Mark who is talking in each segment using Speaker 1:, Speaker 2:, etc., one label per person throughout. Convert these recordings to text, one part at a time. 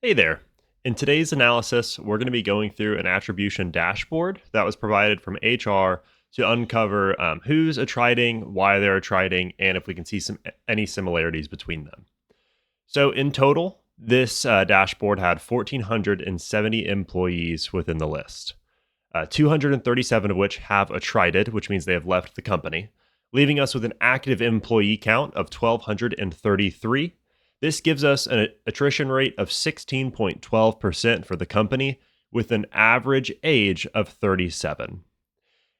Speaker 1: Hey there. In today's analysis, we're going to be going through an attribution dashboard that was provided from HR to uncover who's attriting, why they're attriting, and if we can see any similarities between them. So in total, this dashboard had 1,470 employees within the list, 237 of which have attrited, which means they have left the company, leaving us with an active employee count of 1,233. This gives us an attrition rate of 16.12% for the company with an average age of 37.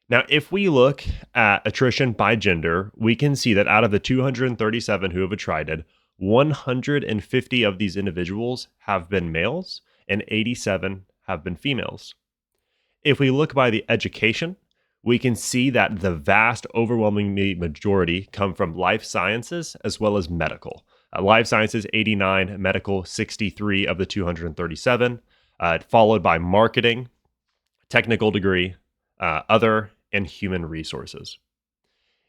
Speaker 1: Now, if we look at attrition by gender, we can see that out of the 237 who have attrited, 150 of these individuals have been males and 87 have been females. If we look by the education, we can see that the vast overwhelming majority come from life sciences as well as medical. Life sciences, 89, medical, 63 of the 237, followed by marketing, technical degree, other, and human resources.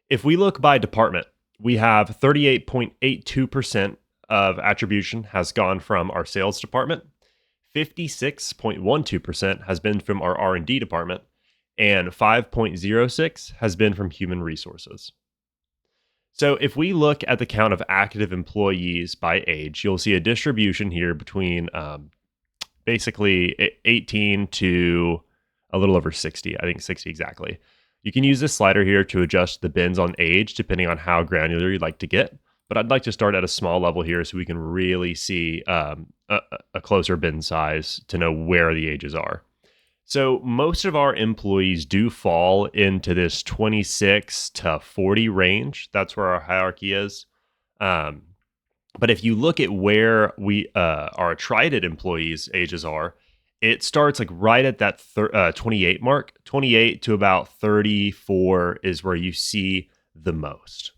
Speaker 1: If we look by department, we have 38.82% of attribution has gone from our sales department, 56.12% has been from our R&D department, and 5.06 has been from human resources. So if we look at the count of active employees by age, you'll see a distribution here between basically 18 to a little over 60, I think 60 exactly. You can use this slider here to adjust the bins on age depending on how granular you'd like to get. But I'd like to start at a small level here so we can really see a closer bin size to know where the ages are. So most of our employees do fall into this 26 to 40 range. That's where our hierarchy is. But if you look at where our attrited employees' ages are, it starts like right at that 28 mark. 28 to about 34 is where you see the most.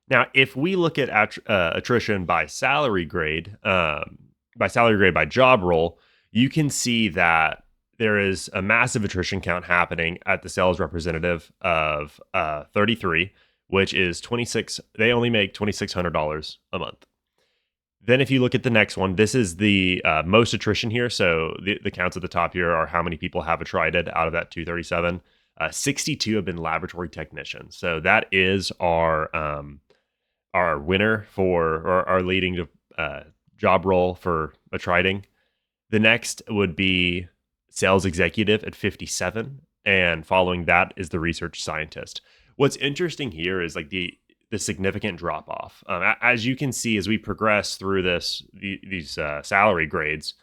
Speaker 1: Now, if we look at attrition by salary grade by job role, you can see that there is a massive attrition count happening at the sales representative of 33, which is 26. They only make $2,600 a month. Then if you look at the next one, this is the most attrition here. So the counts at the top here are how many people have attrited out of that 237. 62 have been laboratory technicians. So that is our winner for or our leading job role for attriting. The next would be sales executive at 57, and following that is the research scientist. What's interesting here is like the significant drop off. As you can see, as we progress through these salary grades,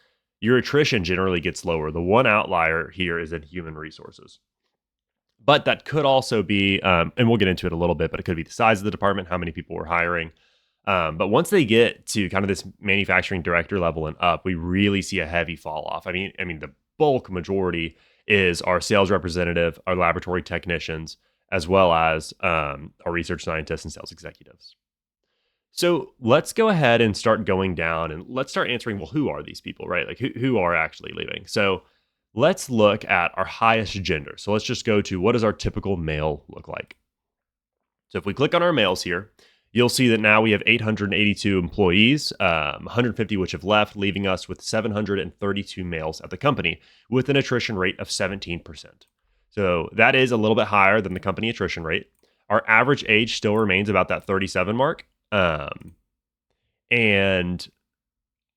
Speaker 1: your attrition generally gets lower. The one outlier here is in human resources. But that could also be, and we'll get into it a little bit, but it could be the size of the department, how many people we're hiring. But once they get to kind of this manufacturing director level and up, we really see a heavy fall off. I mean, the bulk majority is our sales representative, our laboratory technicians, as well as our research scientists and sales executives. So let's go ahead and start going down and let's start answering, well, who are these people, right? Like who are actually leaving? So let's look at our highest gender. So let's just go to what does our typical male look like? So if we click on our males here, you'll see that now we have 882 employees, 150 which have left, leaving us with 732 males at the company with an attrition rate of 17%. So that is a little bit higher than the company attrition rate. Our average age still remains about that 37 mark. And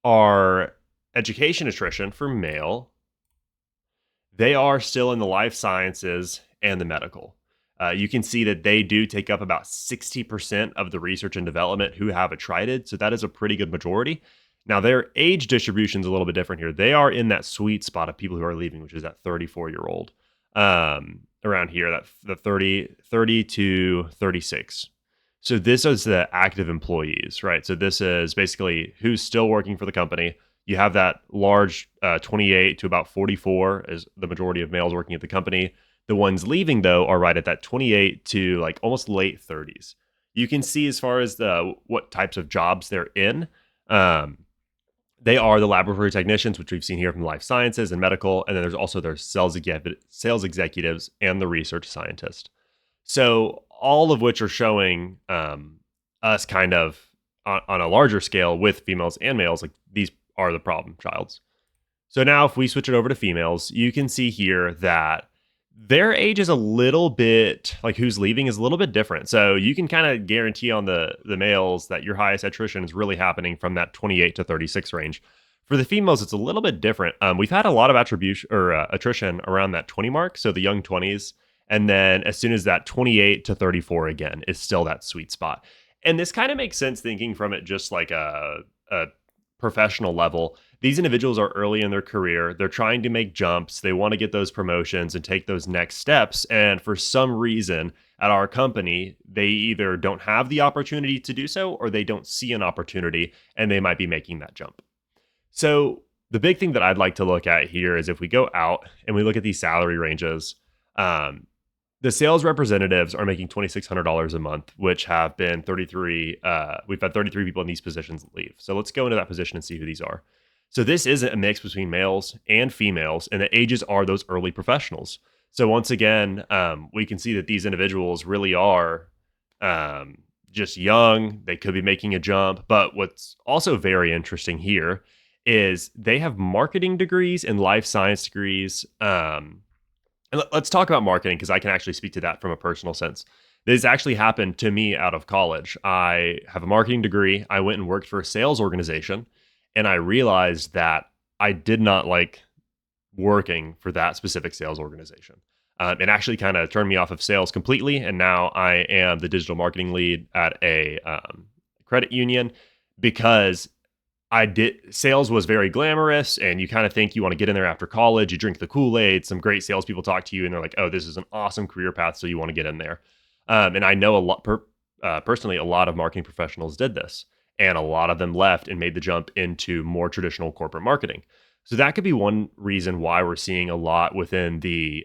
Speaker 1: our education attrition for male, they are still in the life sciences and the medical. You can see that they do take up about 60% of the research and development who have attrited. So that is a pretty good majority. Now, their age distribution is a little bit different here. They are in that sweet spot of people who are leaving, which is that 34-year-old around here, that the 30 to 36. So this is the active employees, right? So this is basically who's still working for the company. You have that large 28 to about 44 as the majority of males working at the company. The ones leaving, though, are right at that 28 to like almost late 30s. You can see as far as what types of jobs they're in. They are the laboratory technicians, which we've seen here from life sciences and medical. And then there's also their sales executives and the research scientist. So all of which are showing us kind of on a larger scale with females and males, like these are the problem childs. So now if we switch it over to females, you can see here that their age is a little bit, like who's leaving is a little bit different. So you can kind of guarantee on the males that your highest attrition is really happening from that 28 to 36 range. For the females, it's a little bit different. We've had a lot of attribution or attrition around that 20 mark, so the young 20s. And then as soon as that 28 to 34 again is still that sweet spot. And this kind of makes sense thinking from it just like a professional level. These individuals are early in their career. They're trying to make jumps. They want to get those promotions and take those next steps. And for some reason at our company, they either don't have the opportunity to do so or they don't see an opportunity and they might be making that jump. So the big thing that I'd like to look at here is if we go out and we look at these salary ranges, the sales representatives are making $2,600 a month, which have been 33. We've had 33 people in these positions leave. So let's go into that position and see who these are. So this is a mix between males and females, and the ages are those early professionals. So once again, we can see that these individuals really are just young. They could be making a jump. But what's also very interesting here is they have marketing degrees and life science degrees. And let's talk about marketing because I can actually speak to that from a personal sense. This actually happened to me out of college. I have a marketing degree. I went and worked for a sales organization, and I realized that I did not like working for that specific sales organization. It actually kind of turned me off of sales completely, and now I am the digital marketing lead at a credit union because sales was very glamorous, and you kind of think you want to get in there after college. You drink the Kool-Aid. Some great salespeople talk to you, and they're like, "Oh, this is an awesome career path, so you want to get in there." And I know personally, a lot of marketing professionals did this, and a lot of them left and made the jump into more traditional corporate marketing. So that could be one reason why we're seeing a lot within the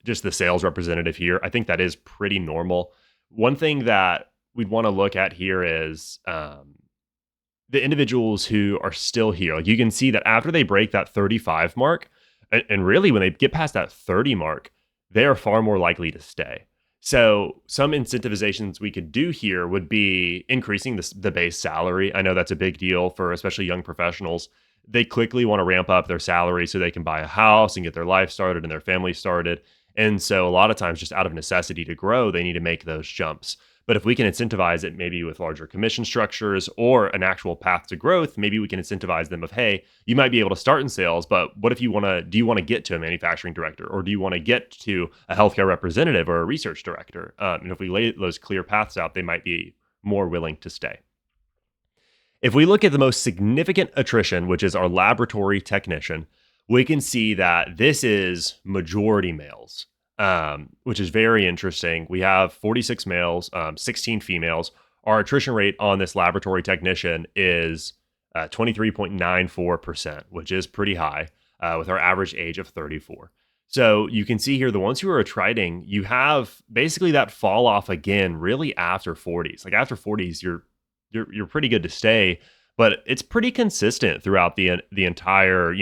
Speaker 1: just the sales representative here. I think that is pretty normal. One thing that we'd want to look at here is the individuals who are still here. Like you can see that after they break that 35 mark, and really when they get past that 30 mark, they are far more likely to stay. So some incentivizations we could do here would be increasing the base salary. I know that's a big deal for especially young professionals. They quickly want to ramp up their salary so they can buy a house and get their life started and their family started. And so a lot of times just out of necessity to grow, they need to make those jumps. But if we can incentivize it maybe with larger commission structures or an actual path to growth, maybe we can incentivize them of, hey, you might be able to start in sales, but what if do you want to get to a manufacturing director, or do you want to get to a healthcare representative or a research director? And if we lay those clear paths out, they might be more willing to stay. If we look at the most significant attrition, which is our laboratory technician, we can see that this is majority males. Which is very interesting. We have 46 males, 16 females. Our attrition rate on this laboratory technician is 23.94%, which is pretty high with our average age of 34. So you can see here, the ones who are attriting, you have basically that fall off again, really after 40s. Like after 40s, you're pretty good to stay, but it's pretty consistent throughout the entire,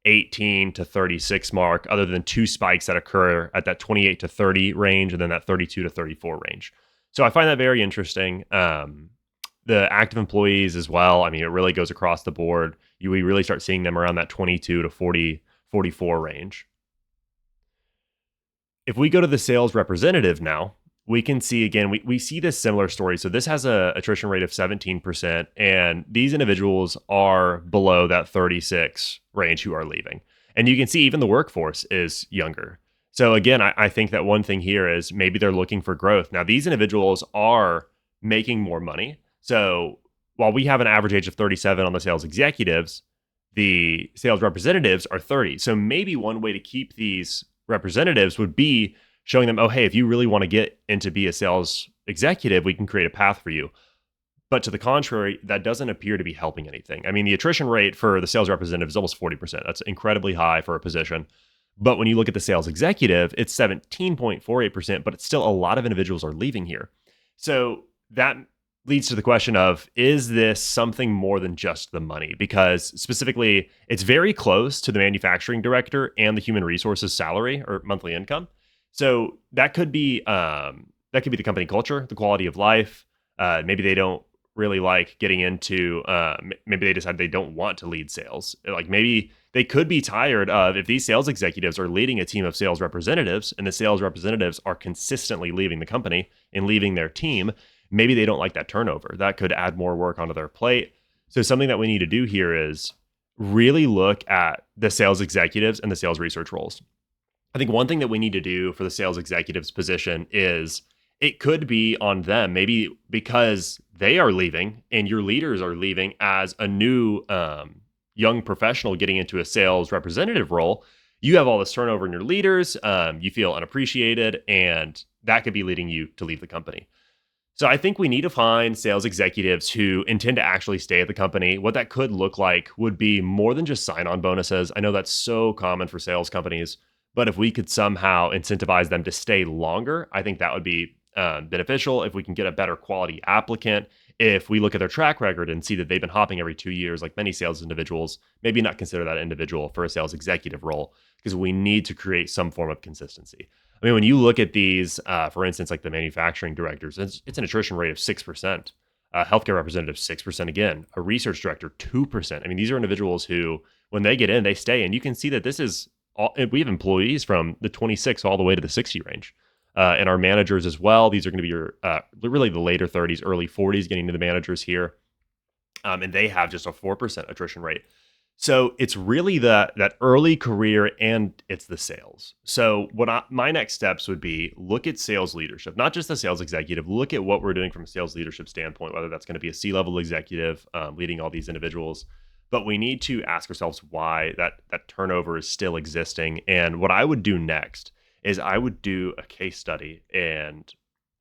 Speaker 1: 18 to 36 mark, other than two spikes that occur at that 28 to 30 range and then that 32 to 34 range. So I find that very interesting. The active employees as well. I mean, it really goes across the board. We really start seeing them around that 22 to 40, 44 range. If we go to the sales representative now, we can see again, we see this similar story. So this has a attrition rate of 17%, and these individuals are below that 36 range who are leaving. And you can see even the workforce is younger. So again, I think that one thing here is maybe they're looking for growth. Now, these individuals are making more money. So while we have an average age of 37 on the sales executives, the sales representatives are 30. So maybe one way to keep these representatives would be showing them, oh, hey, if you really want to get into be a sales executive, we can create a path for you. But to the contrary, that doesn't appear to be helping anything. I mean, the attrition rate for the sales representative is almost 40%. That's incredibly high for a position. But when you look at the sales executive, it's 17.48%, but it's still a lot of individuals are leaving here. So that leads to the question of, is this something more than just the money? Because specifically, it's very close to the manufacturing director and the human resources salary or monthly income. So that could be the company culture, the quality of life. Maybe they don't really like getting into, maybe they decide they don't want to lead sales. Like maybe they could be tired of, if these sales executives are leading a team of sales representatives and the sales representatives are consistently leaving the company and leaving their team, maybe they don't like that turnover. That could add more work onto their plate. So something that we need to do here is really look at the sales executives and the sales research roles. I think one thing that we need to do for the sales executives position is, it could be on them, maybe because they are leaving and your leaders are leaving, as a new young professional getting into a sales representative role. You have all this turnover in your leaders. You feel unappreciated, and that could be leading you to leave the company. So I think we need to find sales executives who intend to actually stay at the company. What that could look like would be more than just sign-on bonuses. I know that's so common for sales companies, but if we could somehow incentivize them to stay longer, I think that would be beneficial. If we can get a better quality applicant, if we look at their track record and see that they've been hopping every 2 years, like many sales individuals, maybe not consider that individual for a sales executive role, because we need to create some form of consistency. I mean, when you look at these, for instance, like the manufacturing directors, it's an attrition rate of 6%. Healthcare representative, 6% again. A research director, 2%. I mean, these are individuals who, when they get in, they stay. And you can see that this is all, we have employees from the 26 all the way to the 60 range. And our managers as well. These are going to be your really the later 30s, early 40s, getting to the managers here. And they have just a 4% attrition rate. So it's really that early career, and it's the sales. So my next steps would be, look at sales leadership, not just the sales executive. Look at what we're doing from a sales leadership standpoint, whether that's going to be a C-level executive leading all these individuals. But we need to ask ourselves why that turnover is still existing. And what I would do next is I would do a case study and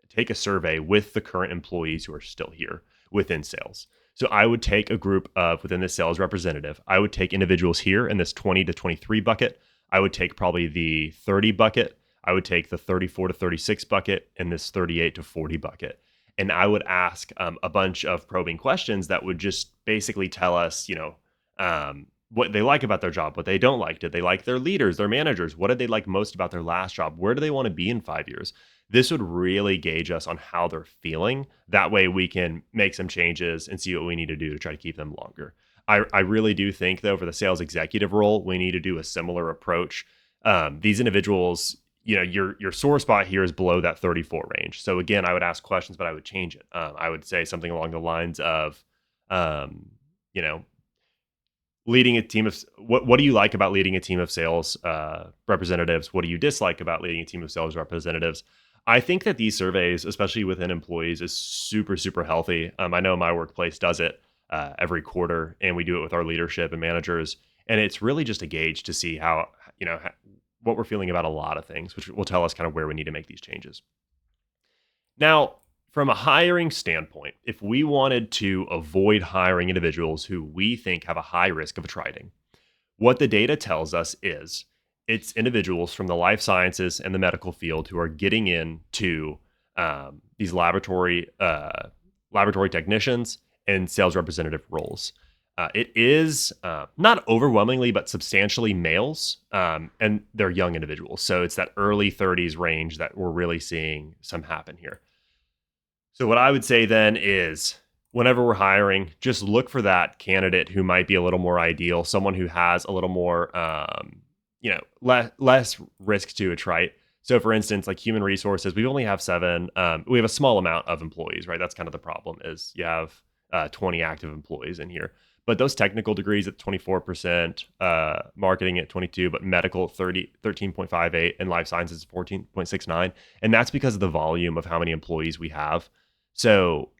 Speaker 1: take a survey with the current employees who are still here within sales. So I would take a group of, within the sales representative, I would take individuals here in this 20 to 23 bucket. I would take probably the 30 bucket. I would take the 34 to 36 bucket and this 38 to 40 bucket. And I would ask a bunch of probing questions that would just basically tell us, what they like about their job, what they don't like. Did they like their leaders, their managers? What did they like most about their last job? Where do they want to be in 5 years? This would really gauge us on how they're feeling. That way we can make some changes and see what we need to do to try to keep them longer. I really do think, though, for the sales executive role, we need to do a similar approach. These individuals, your sore spot here is below that 34 range. So again, I would ask questions, but I would change it. I would say something along the lines of, leading a team of, what do you like about leading a team of sales representatives? What do you dislike about leading a team of sales representatives? I think that these surveys, especially within employees, is super, super healthy. I know my workplace does it every quarter, and we do it with our leadership and managers. And it's really just a gauge to see how, what we're feeling about a lot of things, which will tell us kind of where we need to make these changes. Now, from a hiring standpoint, if we wanted to avoid hiring individuals who we think have a high risk of attriting, what the data tells us is it's individuals from the life sciences and the medical field who are getting into these laboratory technicians and sales representative roles. It is not overwhelmingly, but substantially males, and they're young individuals. So it's that early 30s range that we're really seeing some happen here. So what I would say then is, whenever we're hiring, just look for that candidate who might be a little more ideal, someone who has a little more, less risk to attrite. So for instance, like human resources, we only have 7. We have a small amount of employees, right? That's kind of the problem, is you have 20 active employees in here. But those technical degrees at 24%, marketing at 22%, but medical 13.58%, and life sciences 14.69%. And that's because of the volume of how many employees we have. So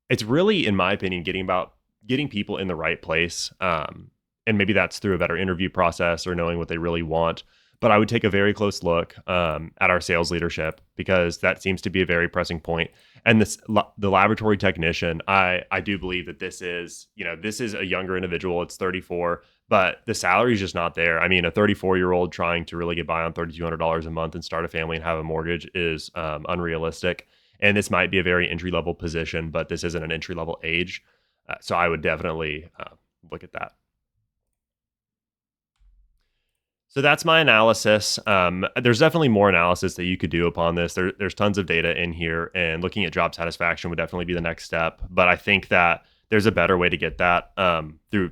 Speaker 1: it's really, in my opinion, getting people in the right place. And maybe that's through a better interview process or knowing what they really want. But I would take a very close look at our sales leadership, because that seems to be a very pressing point. And the laboratory technician, I do believe that this is a younger individual. It's 34, but the salary is just not there. I mean, a 34-year-old trying to really get by on $3,200 a month and start a family and have a mortgage is unrealistic. And this might be a very entry-level position, but this isn't an entry-level age. So I would definitely look at that. So that's my analysis. There's definitely more analysis that you could do upon this. There's tons of data in here, and looking at job satisfaction would definitely be the next step. But I think that there's a better way to get that through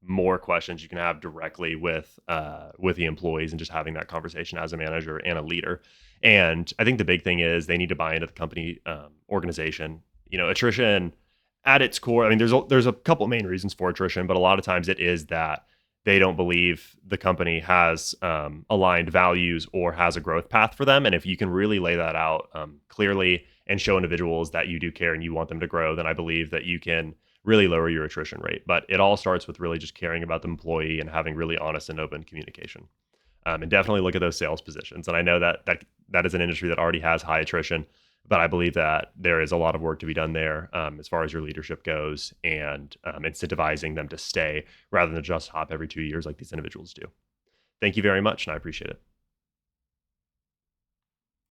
Speaker 1: more questions you can have directly with the employees and just having that conversation as a manager and a leader. And I think the big thing is they need to buy into the company organization. Attrition at its core. I mean, there's a couple main reasons for attrition, but a lot of times it is that they don't believe the company has aligned values or has a growth path for them. And if you can really lay that out clearly and show individuals that you do care and you want them to grow, then I believe that you can really lower your attrition rate. But it all starts with really just caring about the employee and having really honest and open communication. And definitely look at those sales positions. And I know that is an industry that already has high attrition, but I believe that there is a lot of work to be done there as far as your leadership goes and incentivizing them to stay rather than just hop every 2 years like these individuals do. Thank you very much, and I appreciate it.